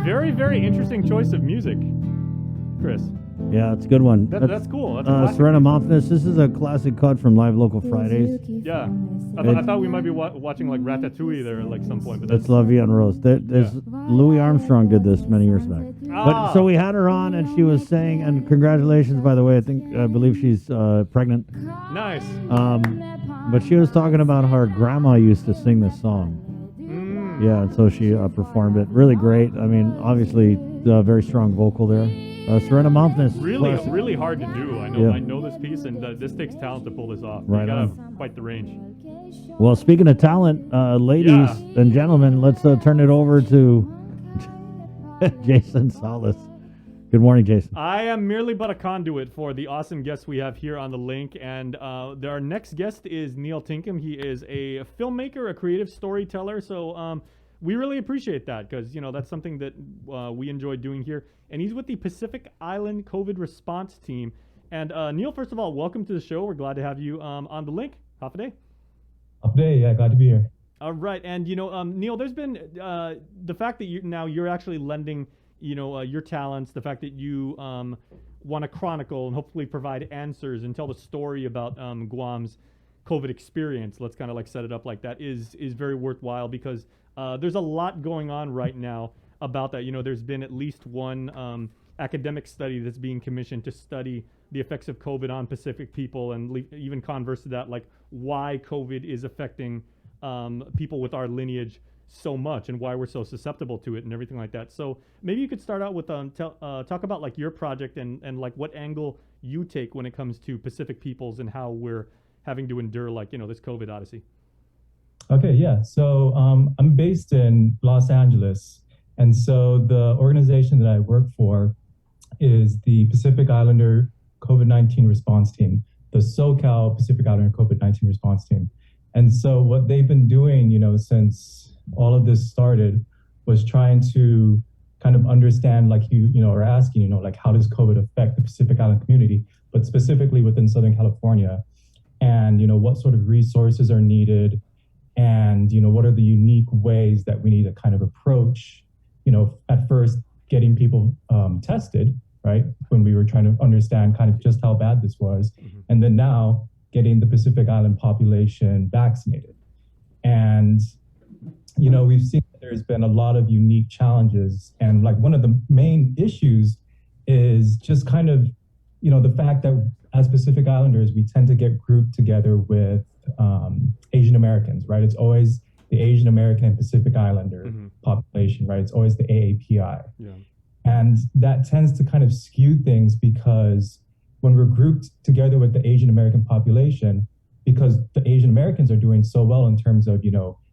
Very, very interesting choice of music, Chris. Yeah, it's a good one. That's cool. That's a classic. Serenum Optimus. This is a classic cut from Live Local Fridays. Yeah. I thought we might be watching like Ratatouille there at like some point. But that's La Vie en Rose. There's Louis Armstrong did this many years back. But so we had her on, and she was saying, and congratulations, by the way. I believe she's pregnant. Nice. But she was talking about how her grandma used to sing this song. Yeah, and so she performed it. Really great. I mean, obviously, very strong vocal there. Serenum Optimus. Really hard to do. I know this piece, and this takes talent to pull this off. Right, you gotta have quite the range. Well, speaking of talent, ladies and gentlemen, let's turn it over to Jason Salas. Good morning, Jason. I am merely but a conduit for the awesome guests we have here on the link, and our next guest is Neil Tinkham. He is a filmmaker, a creative storyteller, so we really appreciate that because, that's something that we enjoy doing here. And he's with the Pacific Island COVID response team. And Neil, first of all, welcome to the show. We're glad to have you on the link. Half a day. Half a day, yeah, glad to be here. All right, and Neil, there's been the fact that you're actually lending, your talents, the fact that you want to chronicle and hopefully provide answers and tell the story about Guam's COVID experience. Let's kind of set it up like that is very worthwhile because there's a lot going on right now about that. There's been at least one academic study that's being commissioned to study the effects of COVID on Pacific people and even converse to that, why COVID is affecting people with our lineage so much and why we're so susceptible to it and everything like that. So maybe you could start out with talk about your project and what angle you take when it comes to Pacific peoples and how we're having to endure this COVID odyssey. Okay, yeah. So I'm based in Los Angeles, and so the organization that I work for is the Pacific Islander COVID-19 response team, the SoCal Pacific Islander COVID-19 response team. And so what they've been doing, since all of this started was trying to kind of understand, are asking, how does COVID affect the Pacific Island community, but specifically within Southern California, and, what sort of resources are needed, and, what are the unique ways that we need to kind of approach, at first getting people tested, right, when we were trying to understand kind of just how bad this was, and then now getting the Pacific Island population vaccinated. And, we've seen that there's been a lot of unique challenges. And one of the main issues is just kind of, the fact that as Pacific Islanders, we tend to get grouped together with Asian Americans, right? It's always the Asian American and Pacific Islander population, right? It's always the AAPI. Yeah. And that tends to kind of skew things because when we're grouped together with the Asian American population, because the Asian Americans are doing so well in terms of,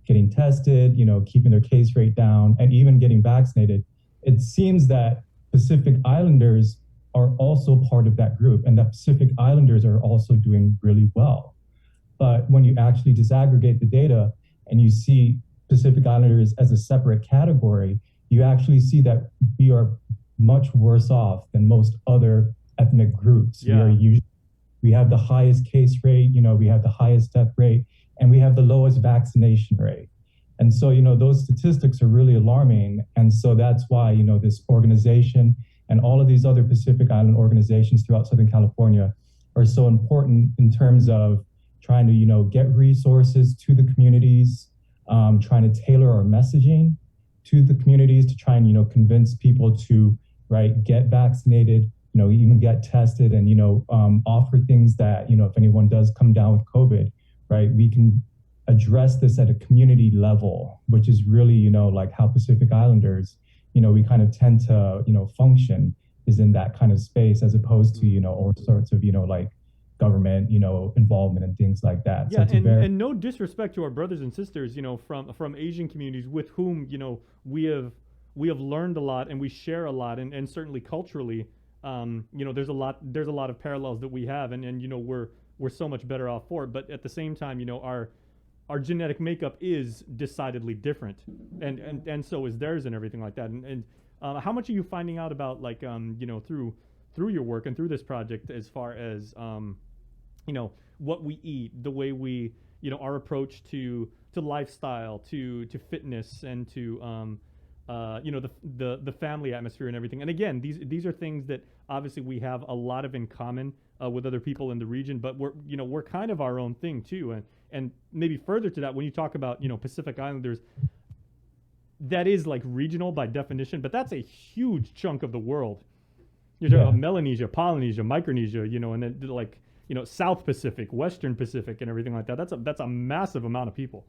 getting tested, keeping their case rate down, and even getting vaccinated, it seems that Pacific Islanders are also part of that group, and that Pacific Islanders are also doing really well. But when you actually disaggregate the data and you see Pacific Islanders as a separate category, you actually see that we are much worse off than most other ethnic groups. Yeah. We have the highest case rate, we have the highest death rate, and we have the lowest vaccination rate. And so, those statistics are really alarming. And so that's why, this organization and all of these other Pacific Island organizations throughout Southern California are so important in terms of trying to, get resources to the communities, trying to tailor our messaging to the communities to try and, convince people to, get vaccinated, even get tested and, offer things that, if anyone does come down with COVID, we can address this at a community level, which is really, how Pacific Islanders, we kind of tend to, function is in that kind of space as opposed to, all sorts of, government, involvement and things like that. Yeah, so and no disrespect to our brothers and sisters, from Asian communities with whom, we have learned a lot and we share a lot, and certainly culturally, there's a lot of parallels that we have, and we're so much better off for it. But at the same time, our genetic makeup is decidedly different, and so is theirs and everything like that. And how much are you finding out about through your work and through this project as far as what we eat, the way we our approach to lifestyle, to fitness, and to the family atmosphere and everything. And again, these are things that obviously we have a lot of in common with other people in the region, but we're kind of our own thing too. And maybe further to that, when you talk about Pacific Islanders, that is like regional by definition, but that's a huge chunk of the world. You're talking about Melanesia, Polynesia, Micronesia, and then like South Pacific, Western Pacific, and everything like that. That's a massive amount of people.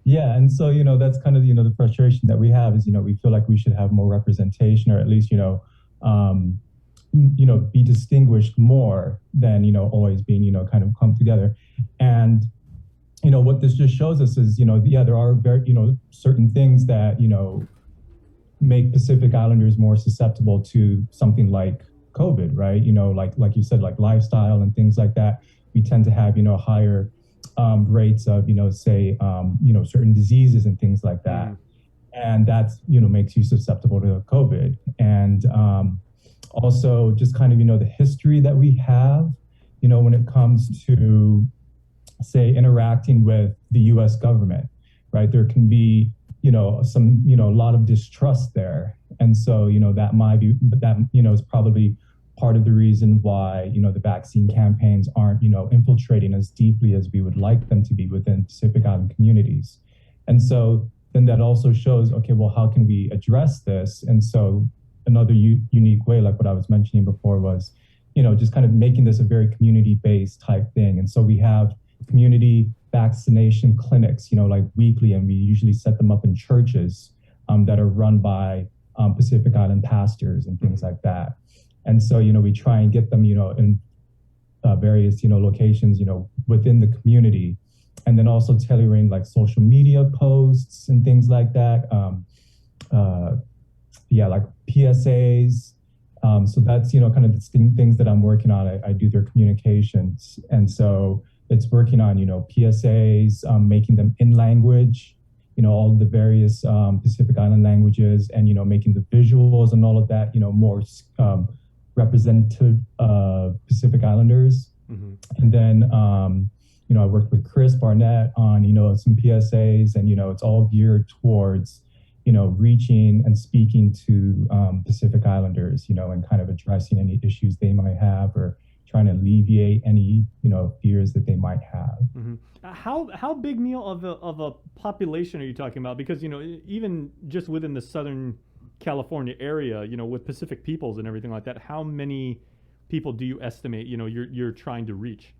Yeah, and so that's kind of the frustration that we have is we feel like we should have more representation, or at least be distinguished more than always being kind of clumped together. And what this just shows us is there are very certain things that make Pacific Islanders more susceptible to something like COVID, right? Like you said, like lifestyle and things like that. We tend to have higher rates of say certain diseases and things like that, and that's makes you susceptible to COVID. And also just kind of the history that we have when it comes to say interacting with the U.S. government, right? There can be some a lot of distrust there, and so that might be, but that is probably part of the reason why the vaccine campaigns aren't infiltrating as deeply as we would like them to be within Pacific Island communities. And so then that also shows, okay, well, how can we address this? And so another unique way, like what I was mentioning before, was just kind of making this a very community-based type thing. And so we have community vaccination clinics like weekly, and we usually set them up in churches that are run by Pacific Island pastors and things like that. And so, we try and get them, in various, locations, within the community, and then also tailoring like social media posts and things like that. Like PSAs. So that's, kind of the things that I'm working on. I do their communications. And so it's working on, PSAs, making them in language, all the various Pacific Island languages, and, making the visuals and all of that, more representative of Pacific Islanders. Mm-hmm. And then, I worked with Chris Barnett on, some PSAs, and, it's all geared towards, reaching and speaking to Pacific Islanders, and kind of addressing any issues they might have, or trying to alleviate any, fears that they might have. Mm-hmm. How big, Neil, of a population are you talking about? Because, even just within the Southern California area, with Pacific peoples and everything like that, how many people do you estimate, you're trying to reach?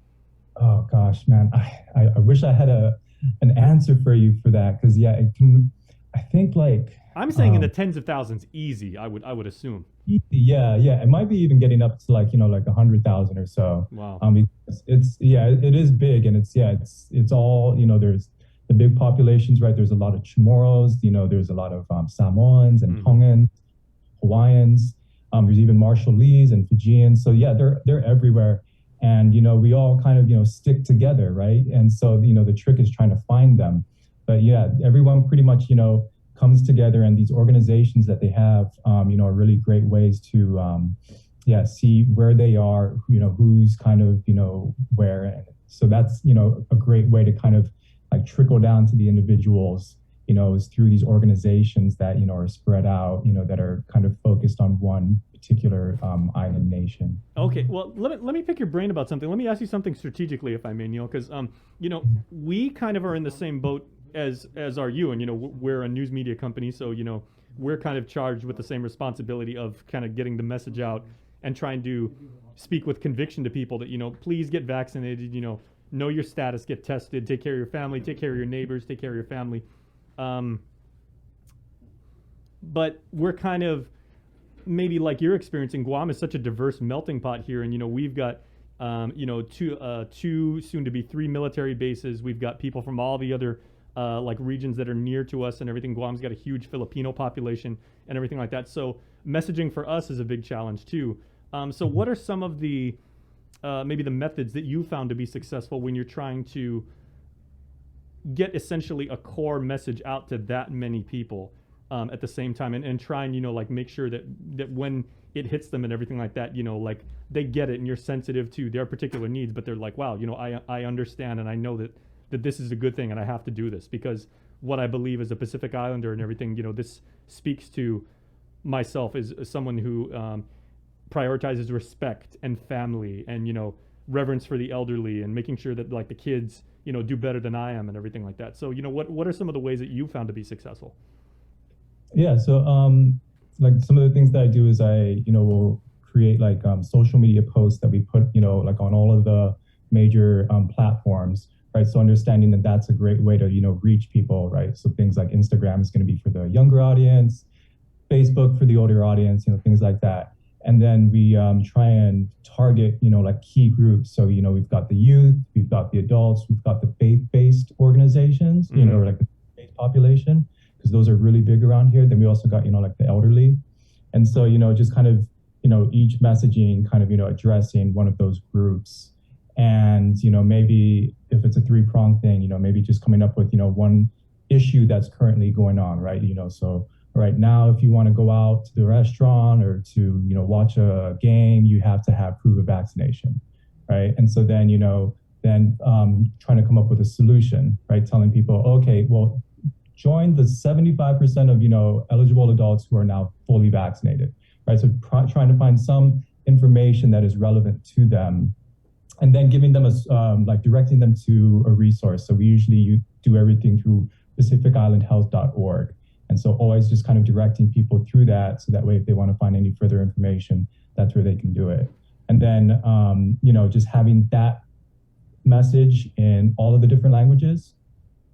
Oh gosh, man, I wish I had an answer for you for that, because it can. I think like I'm saying in the tens of thousands, easy. I would assume. Yeah, it might be even getting up to like 100,000 or so. Wow. It is big, and it's all there's the big populations, right? There's a lot of Chamorros, there's a lot of Samoans and Tongans, Hawaiians. There's even Marshallese and Fijians. So they're everywhere, and we all kind of stick together, right? And so the trick is trying to find them. But everyone pretty much comes together, and these organizations that they have are really great ways to see where they are, who's kind of where. And so that's a great way to kind of like trickle down to the individuals, is through these organizations that are spread out, that are kind of focused on one particular island nation. Okay, well, let me pick your brain about something. Let me ask you something strategically, if I may, Neil, because we kind of are in the same boat as are you, and we're a news media company, so we're kind of charged with the same responsibility of kind of getting the message out and trying to speak with conviction to people that please get vaccinated, know your status, get tested, take care of your family, take care of your neighbors, take care of your family. But we're kind of maybe like you're experiencing. Guam is such a diverse melting pot here, and we've got two soon to be 3 military bases. We've got people from all the other like regions that are near to us and everything. Guam's got a huge Filipino population and everything like that. So messaging for us is a big challenge too. So what are some of the maybe the methods that you found to be successful when you're trying to get essentially a core message out to that many people at the same time, and try and like make sure that when it hits them and everything like that, like they get it and you're sensitive to their particular needs, but they're like, wow, I understand and I know that this is a good thing and I have to do this, because what I believe as a Pacific Islander and everything. This speaks to myself as someone who prioritizes respect and family and reverence for the elderly and making sure that like the kids do better than I am and everything like that. So what are some of the ways that you found to be successful? Yeah, so like some of the things that I do is I will create like social media posts that we put like on all of the major platforms, right? So understanding that that's a great way to reach people, right? So things like Instagram is going to be for the younger audience, Facebook for the older audience, things like that. And then we try and target, like key groups. So, we've got the youth, we've got the adults, we've got the faith-based organizations, or like the faith population, because those are really big around here. Then we also got, like the elderly. And so, just kind of, each messaging kind of, addressing one of those groups. And, maybe if it's a three-pronged thing, maybe just coming up with, one issue that's currently going on, right? So right now, if you want to go out to the restaurant or to, watch a game, you have to have proof of vaccination, right? And so then, trying to come up with a solution, right? Telling people, okay, well, join the 75% of, eligible adults who are now fully vaccinated, right? So trying to find some information that is relevant to them and then giving them like directing them to a resource. So we usually do everything through pacificislandhealth.org. And so always just kind of directing people through that. So that way, if they want to find any further information, that's where they can do it. And then, just having that message in all of the different languages,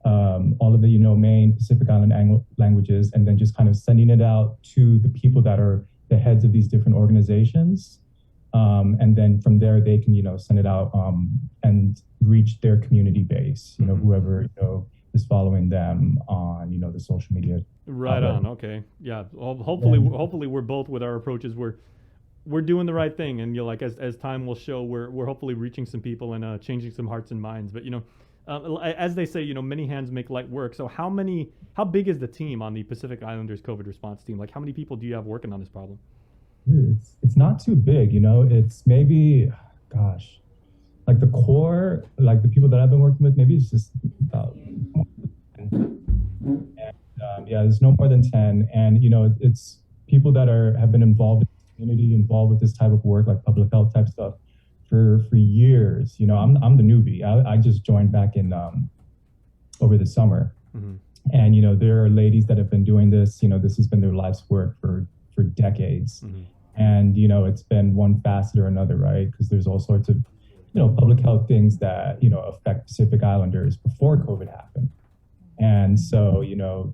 all of the, main Pacific Island languages, and then just kind of sending it out to the people that are the heads of these different organizations. And then from there, they can, send it out and reach their community base, whoever, is following them on, the social media. Right on. Okay. Yeah. Hopefully we're both with our approaches. We're doing the right thing, and like as time will show, we're hopefully reaching some people and changing some hearts and minds. But as they say, many hands make light work. So how big is the team on the Pacific Islanders COVID response team? Like how many people do you have working on this problem? It's not too big, It's maybe, gosh, like the core, like the people that I've been working with, maybe it's just about 10. And there's no more than 10. And, it's people that have been involved in the community, involved with this type of work, like public health type stuff for years. I'm the newbie. I just joined back in over the summer. Mm-hmm. And, there are ladies that have been doing this, this has been their life's work for decades. Mm-hmm. And, it's been one facet or another, right? Because there's all sorts of, public health things that, affect Pacific Islanders before COVID happened. And so,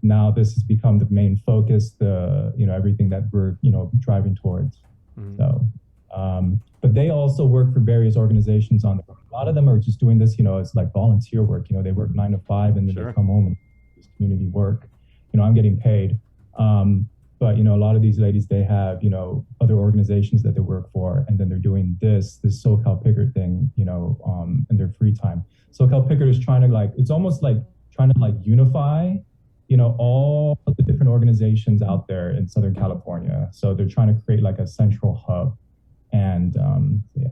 now this has become the main focus, everything that we're, driving towards. Mm-hmm. So, but they also work for various organizations on the road. A lot of them are just doing this, as like volunteer work. They work 9 to 5 and then Sure. They come home and do community work. I'm getting paid. But, a lot of these ladies, they have, other organizations that they work for, and then they're doing this SoCal Pickard thing, in their free time. SoCal Pickard is trying to it's almost like trying to unify, all of the different organizations out there in Southern California. So they're trying to create like a central hub. And yeah.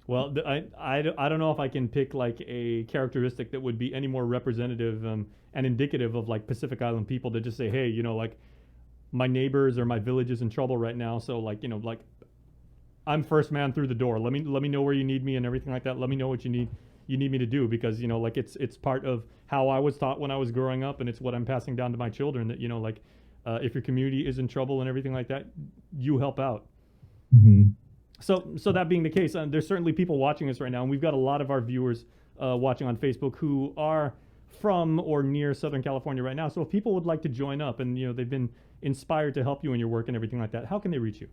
Well, I don't know if I can pick like a characteristic that would be any more representative and indicative of like Pacific Island people to just say, hey, like my neighbors or my village is in trouble right now. So like, I'm first man through the door. Let me know where you need me and everything like that. Let me know what you need me to do, because, like it's part of how I was taught when I was growing up, and it's what I'm passing down to my children, that, if your community is in trouble and everything like that, you help out. Mm-hmm. So that being the case, there's certainly people watching us right now, and we've got a lot of our viewers watching on Facebook who are from or near Southern California right now. So if people would like to join up and, they've been inspired to help you in your work and everything like that, how can they reach you?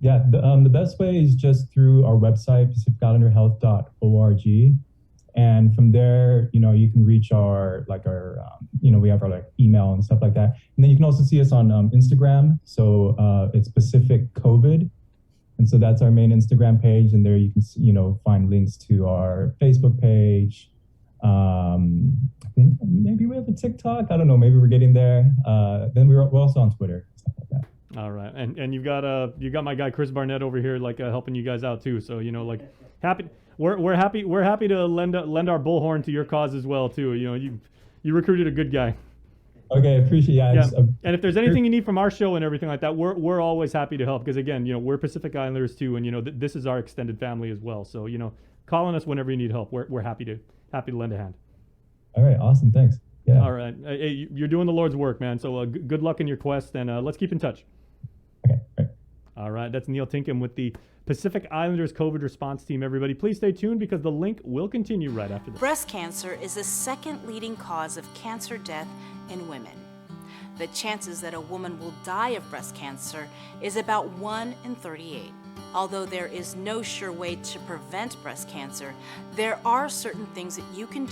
Yeah, the best way is just through our website, pacificislandhealth.org. And from there, you can reach our, we have our email and stuff like that. And then you can also see us on Instagram. So it's Pacific COVID. And so that's our main Instagram page. And there you can, find links to our Facebook page. I think maybe we have a TikTok. I don't know. Maybe we're getting there. Then we're also on Twitter, stuff like that. All right, and you've got my guy Chris Barnett over here, helping you guys out too. So happy. We're happy to lend our bullhorn to your cause as well too. You You recruited a good guy. Okay, appreciate. Yeah, Yeah. it's, And if there's anything you need from our show and everything like that, we're always happy to help because again, we're Pacific Islanders too, and this is our extended family as well. So call on us whenever you need help. We're happy to lend a hand. all right. Awesome. Thanks. Yeah. All right. Hey, you're doing the Lord's work, man. So good luck in your quest, and let's keep in touch. Okay. All right. All right. That's Neil Tinkham with the Pacific Islanders COVID response team. Everybody, please stay tuned because the link will continue right after this. Breast cancer is the second leading cause of cancer death in women. The chances that a woman will die of breast cancer is about 1 in 38. Although there is no sure way to prevent breast cancer, there are certain things that you can